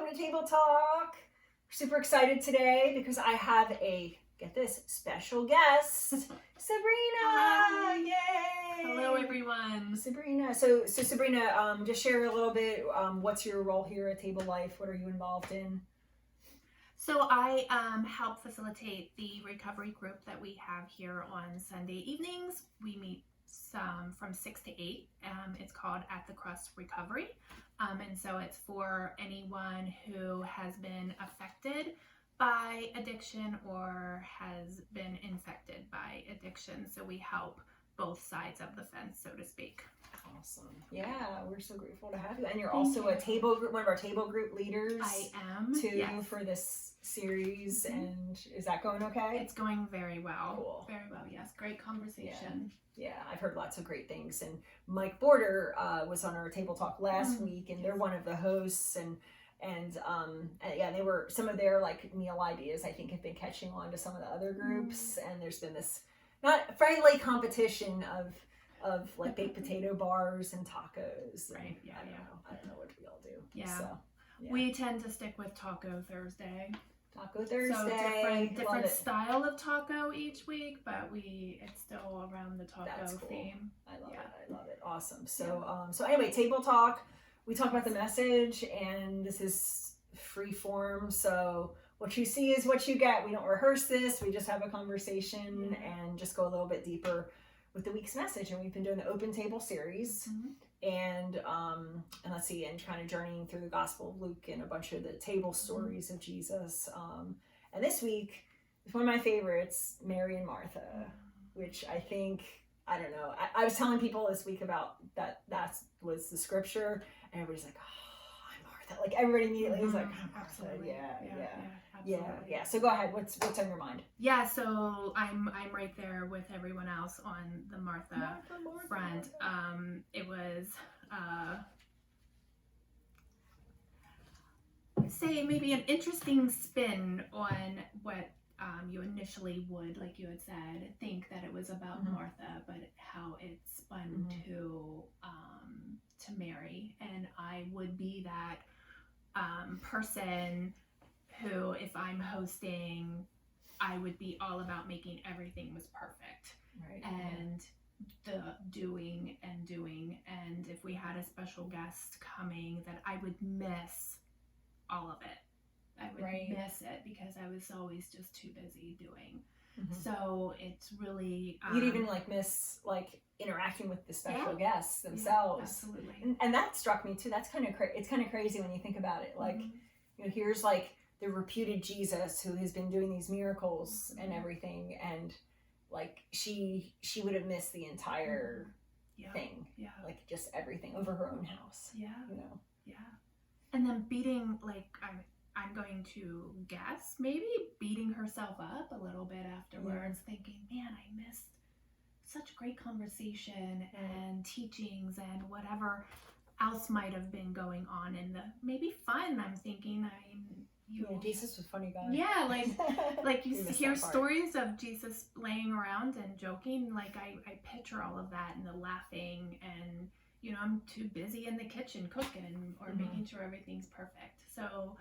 welcome to Table Talk. We're super excited today because I have a, get this, special guest, Sabrina. Hi. Yay! Hello, everyone. Sabrina. So Sabrina, just share a little bit. What's your role here at Table Life? What are you involved in? So I help facilitate the recovery group that we have here on Sunday evenings. We meet from 6 to 8. It's called At the Crust Recovery. And so it's for anyone who has been affected by addiction or has been infected by addiction. So we help both sides of the fence, so to speak. Awesome. Yeah, we're so grateful to have you. And you're also a table group, one of our table group leaders. I am, too, yes. For this series. Mm-hmm. And is that going okay? It's going very well. Cool. Very well, yes. Great conversation. Yeah, I've heard lots of great things. And Mike Border was on our Table Talk last week, and they're one of the hosts. And yeah, they were, some of their like meal ideas I think have been catching on to some of the other groups. And there's been this not friendly competition of like baked potato bars and tacos. Right. And I don't know what we all do. Yeah. So, yeah. We tend to stick with Taco Thursday. Taco Thursday. So different style of taco each week, but it's still around the taco cool. theme. I love it. Awesome. So so anyway, Table Talk. We talk about the message, and this is free form. So what you see is what you get. We don't rehearse this. We just have a conversation and just go a little bit deeper with the week's message. And we've been doing the Open Table series. And let's see, and kind of journeying through the Gospel of Luke and a bunch of the table stories of Jesus. And this week is one of my favorites, Mary and Martha, which I think, I don't know. I was telling people this week about that was the scripture, and everybody's like, oh, I'm Martha. Like everybody immediately was like, I'm Martha. Absolutely. Yeah. So go ahead. What's on your mind? Yeah. So I'm right there with everyone else on the Martha front. It was say maybe an interesting spin on what you initially would, like you had said, think that it was about Martha, but how it spun to Mary, and I would be that person who, if I'm hosting, I would be all about making everything was perfect, right? And the doing, and if we had a special guest coming, that I would miss all of it. I would miss it because I was always just too busy doing. So it's really you'd even like miss like interacting with the special guests themselves. Absolutely. And that struck me too. That's kind of it's kind of crazy when you think about it. Like you know, here's like the reputed Jesus who has been doing these miracles and everything, and like she would have missed the entire thing, like just everything over her own house. And then beating, like I'm going to guess, maybe beating herself up a little bit afterwards, thinking, man, I missed such great conversation and teachings and whatever else might have been going on in the maybe fun. I'm thinking Jesus was a funny guy. Yeah, like you hear stories of Jesus laying around and joking. Like I picture all of that and the laughing, and you know, I'm too busy in the kitchen cooking or making sure everything's perfect. So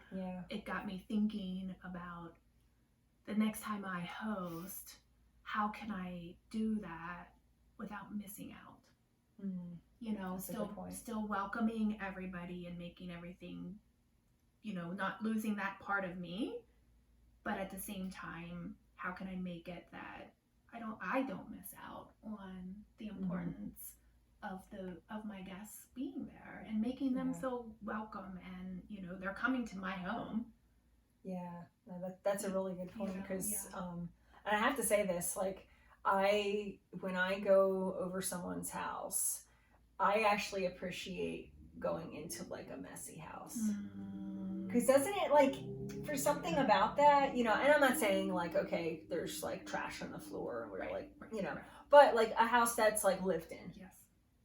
it got me thinking about the next time I host, how can I do that without missing out? You know, still welcoming everybody and making everything, you know, not losing that part of me, but at the same time, how can I make it that I don't miss out on the importance of my guests being there and making them feel welcome, and you know, they're coming to my home. That's a really good point, because and I have to say this, like when I go over someone's house, I actually appreciate going into like a messy house, because doesn't it, like, for something about that, you know, and I'm not saying like, okay, there's like trash on the floor and we're you know, but like a house that's like lived in.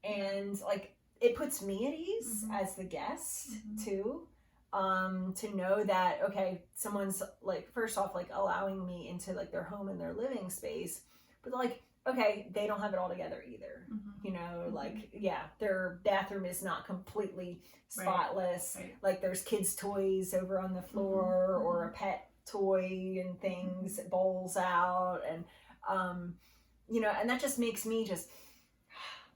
And like it puts me at ease as the guest too, to know that, okay, someone's like, first off, like allowing me into like their home and their living space, but like, okay, they don't have it all together either. you know, like, yeah, their bathroom is not completely spotless. Right. Like there's kids' toys over on the floor or a pet toy and things, bowls out. And, you know, and that just makes me just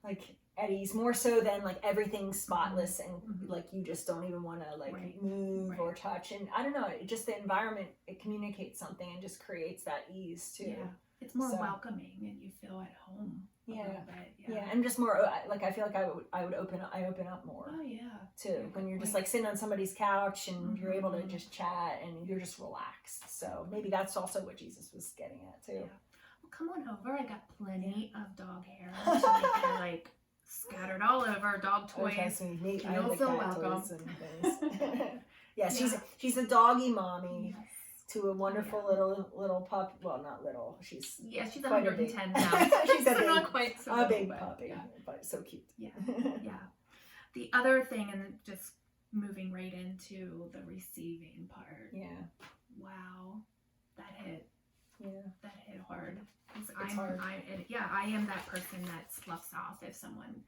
like at ease more so than like everything's spotless and like you just don't even want to like move or touch. And I don't know, it just the environment, it communicates something and just creates that ease too. Yeah. It's more welcoming and you feel at home a little bit. Yeah, and just more like I feel like I open up more. Oh yeah. Too, when you're just like sitting on somebody's couch and you're able to just chat and you're just relaxed. So maybe that's also what Jesus was getting at too. Yeah. Well, come on over. I got plenty of dog hair to make it like scattered all over. Dog toys. Trust me, I You'll have the feel cat welcome. toys and things. Yeah, she's a doggy mommy. Yes. To a wonderful little pup. Well, not little. She's 110 pounds. She's a big, not quite so a big but, puppy, but so cute. Yeah, yeah. The other thing, and just moving right into the receiving part. Yeah. Wow, that hit. Yeah. That hit hard. It's hard. I am that person that sloughs off if someone.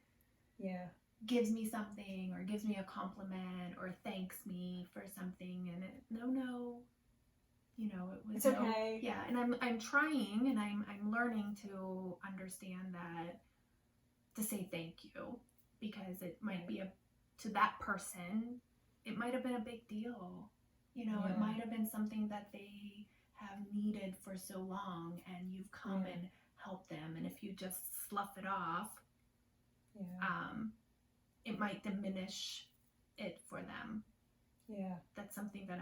Yeah. Gives me something or gives me a compliment or thanks me for something, and no. You know, it was it's okay. Yeah, and I'm trying and I'm learning to understand that to say thank you, because it might be to that person, it might have been a big deal. You know, it might have been something that they have needed for so long and you've come and helped them, and if you just slough it off, it might diminish it for them. Yeah. That's something that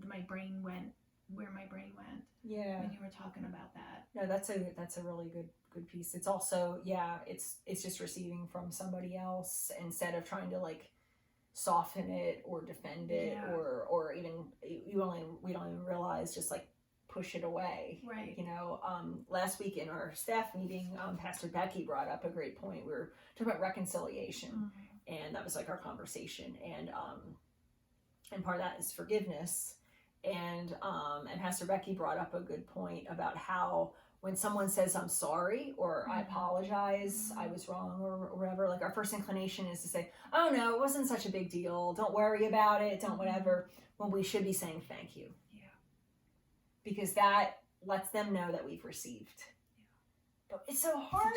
my brain went where my brain went. Yeah. When you were talking about that. No, that's a really good piece. It's also, it's just receiving from somebody else instead of trying to like soften it or defend it or even we don't even realize, just like push it away. Right. You know, last week in our staff meeting, Pastor Becky brought up a great point. We were talking about reconciliation, and that was like our conversation, and part of that is forgiveness. And Pastor Becky brought up a good point about how when someone says I'm sorry or I apologize, I was wrong or whatever, like our first inclination is to say, oh no, it wasn't such a big deal, don't worry about it, don't whatever, when we should be saying thank you. Yeah. Because that lets them know that we've received. But it's so hard.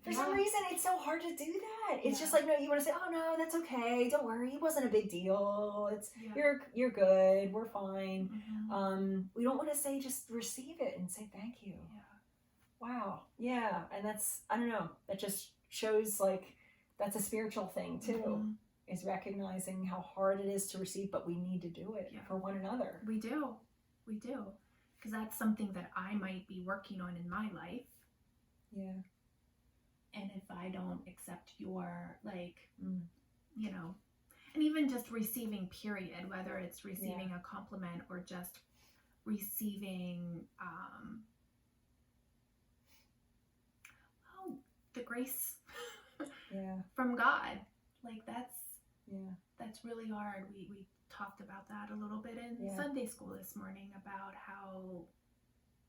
For some reason, it's so hard to do that. It's just like, no, you want to say, oh no, that's okay. Don't worry. It wasn't a big deal. It's you're good. We're fine. We don't want to say, just receive it and say thank you. Yeah. Wow. Yeah. And that's, I don't know, that just shows like that's a spiritual thing too, is recognizing how hard it is to receive, but we need to do it for one another. We do. Because that's something that I might be working on in my life. Yeah. And if I don't accept your, like, you know, and even just receiving, period, whether it's receiving a compliment or just receiving, the grace from God. Like, that's really hard. We talked about that a little bit in Sunday school this morning, about how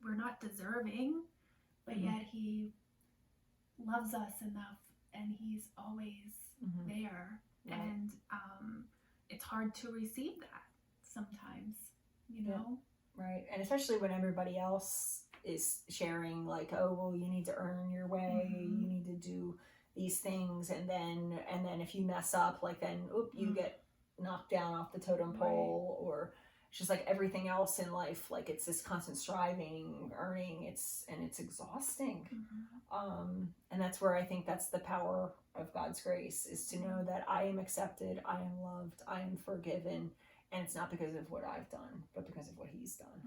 we're not deserving, but yet he loves us enough and he's always there. Right. And it's hard to receive that sometimes, you know? Right. And especially when everybody else is sharing like, oh, well, you need to earn your way, you need to do these things, and then if you mess up, like then you get knocked down off the totem pole, or it's just like everything else in life, like it's this constant striving, earning, it's exhausting. And that's where I think that's the power of God's grace, is to know that I am accepted, I am loved, I am forgiven, and it's not because of what I've done, but because of what he's done.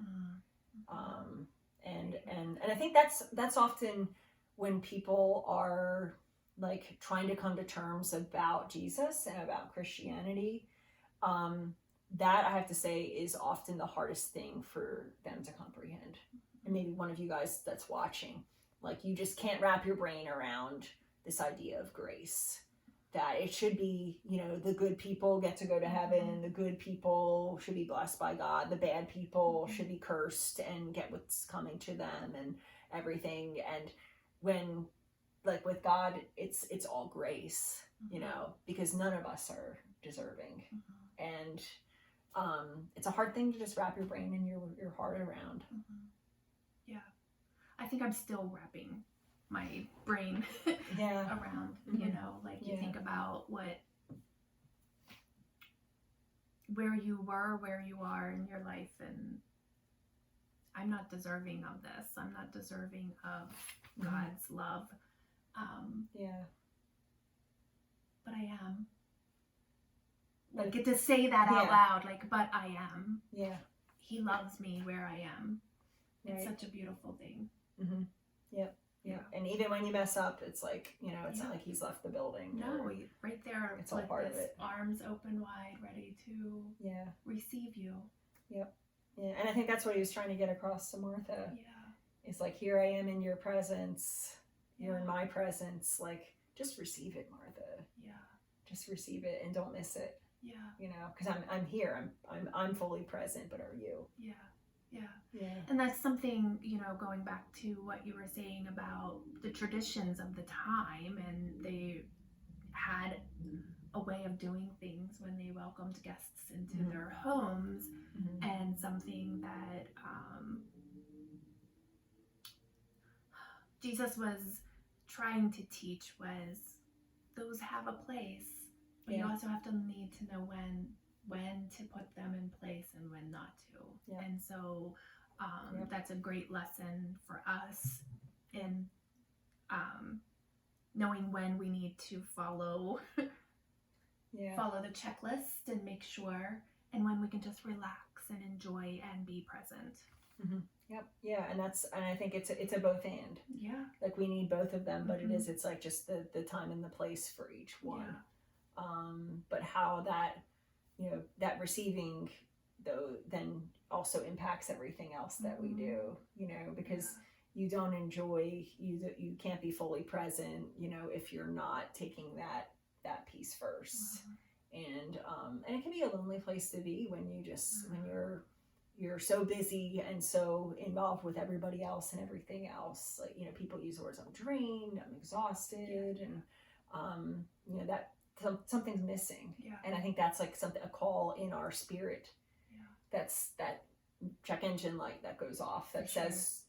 And I think that's often when people are like trying to come to terms about Jesus and about Christianity, that I have to say is often the hardest thing for them to comprehend. And maybe one of you guys that's watching, like, you just can't wrap your brain around this idea of grace, that it should be, you know, the good people get to go to heaven, the good people should be blessed by God, the bad people should be cursed and get what's coming to them and everything. And when like with God, it's all grace, you know, because none of us are deserving. And it's a hard thing to just wrap your brain and your heart around. Yeah, I think I'm still wrapping my brain around, you know, like you think about where you were, where you are in your life, and I'm not deserving of this. I'm not deserving of God's love. But I am. Like, get to say that out loud, like, but I am. Yeah. He loves me where I am. It's such a beautiful thing. Yep. Yeah. And even when you mess up, it's like, you know, it's not like he's left the building. No, right there. It's all part of it. Arms open wide, ready to receive you. Yep. Yeah. And I think that's what he was trying to get across to Martha. Yeah. It's like, here I am in your presence. You're in my presence. Like, just receive it, Martha. Yeah. Just receive it and don't miss it. Yeah. You know, because I'm here. I'm fully present, but are you? Yeah. Yeah. And that's something, you know, going back to what you were saying about the traditions of the time, and they had a way of doing things when they welcomed guests into their homes, and something that Jesus was trying to teach was those have a place, but you also have to need to know when to put them in place and when not to. And so that's a great lesson for us in knowing when we need to follow the checklist and make sure, and when we can just relax and enjoy and be present. Yep. Yeah. And I think it's a both and. Yeah. Like, we need both of them, but it's like just the time and the place for each one. Yeah. But how that, you know, that receiving though then also impacts everything else that we do, you know, because you don't enjoy, you can't be fully present, you know, if you're not taking that piece first. And it can be a lonely place to be when you just when you're so busy and so involved with everybody else and everything else. Like, you know, people use the words, I'm drained, I'm exhausted, and you know, that something's missing. And I think that's like a call in our spirit. That's that check engine light that goes off that says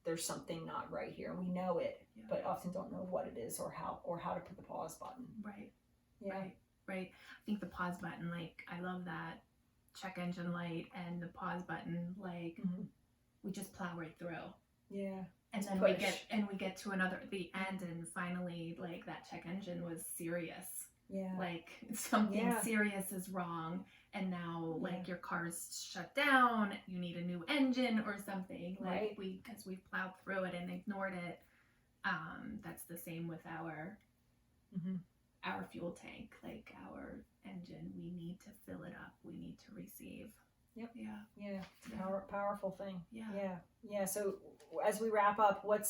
there's something not right here, and we know it, but often don't know what it is or how to put the pause button. Right. I think the pause button, like, I love that check engine light and the pause button, like, we just plow right through. And then we get to the end, and finally, like, that check engine was serious. Like, something serious is wrong, and now like your car's shut down, you need a new engine or something, like because we've plowed through it and ignored it. That's the same with our fuel tank, like our engine. We need to fill it up, we need to receive. Powerful thing. So as we wrap up, what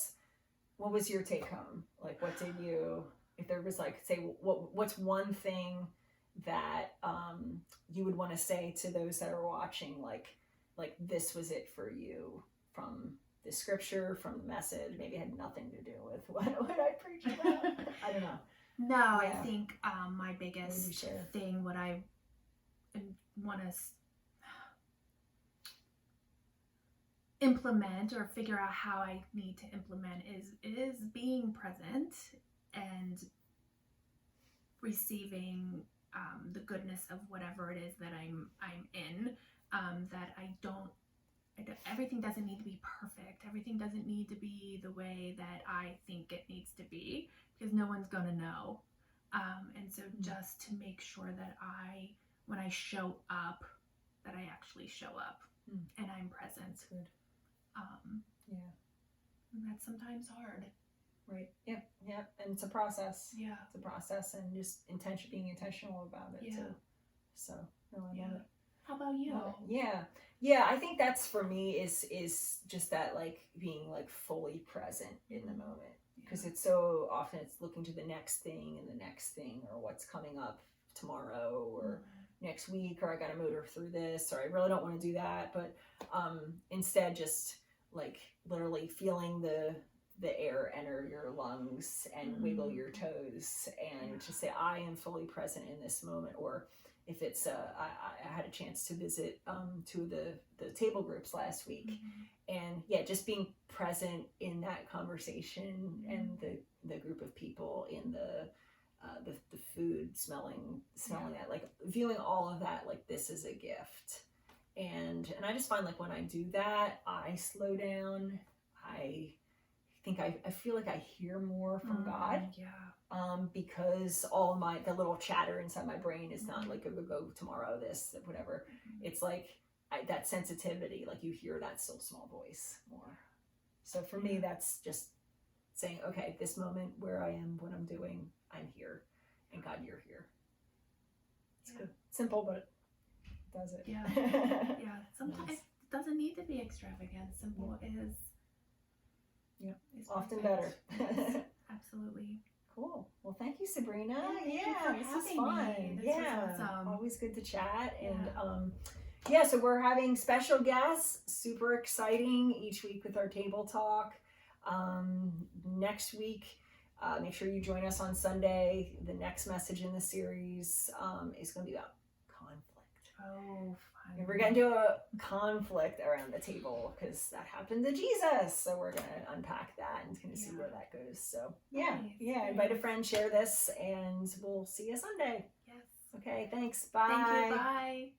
was your take home? Like, what did you, if there was, like, say, what's one thing that you would want to say to those that are watching, like this was it for you from the scripture, from the message, maybe it had nothing to do with what I preached about? I don't know. No, I think my biggest thing, what I want to implement or figure out how I need to implement is being present and receiving the goodness of whatever it is that I'm in. That everything doesn't need to be perfect. Everything doesn't need to be the way that I think it needs to be, because no one's gonna know. And so just to make sure that when I show up, that I actually show up and I'm present. Good. And that's sometimes hard. Right. Yep. And it's a process. It's a process, and just being intentional about it too. So, no, I love it. How about you? Yeah. I think that's, for me, is just that, like, being like fully present in the moment, because it's so often it's looking to the next thing and the next thing, or what's coming up tomorrow or next week, or I got to motor through this, or I really don't want to do that. But instead, just like literally feeling the the air enter your lungs and wiggle your toes and just say, I am fully present in this moment. Or if it's, I had a chance to visit 2 of the table groups last week. And yeah, just being present in that conversation and the group of people in the food, smelling that, like viewing all of that, like this is a gift. And I just find like when I do that, I slow down. I think I feel like I hear more from God. Because all the little chatter inside my brain is not like go tomorrow, this, whatever. It's like that sensitivity, like you hear that still small voice more. So for me, that's just saying, okay, this moment where I am, what I'm doing, I'm here, and God, you're here. It's good. Simple, but it does it. Yeah. Sometimes it doesn't need to be extravagant. Simple is often perfect. better. Yes, absolutely. Cool. Well, thank you, Sabrina. Thank you for This was fun. having me. This was awesome. Always good to chat. And so we're having special guests. Super exciting each week with our table talk. Next week, make sure you join us on Sunday. The next message in the series is going to be about conflict. Oh, fun. And we're going to do a conflict around the table because that happened to Jesus. So we're going to unpack that and kind of see where that goes. So invite a friend, share this, and we'll see you Sunday. Yes. Okay, thanks. Bye. Thank you. Bye.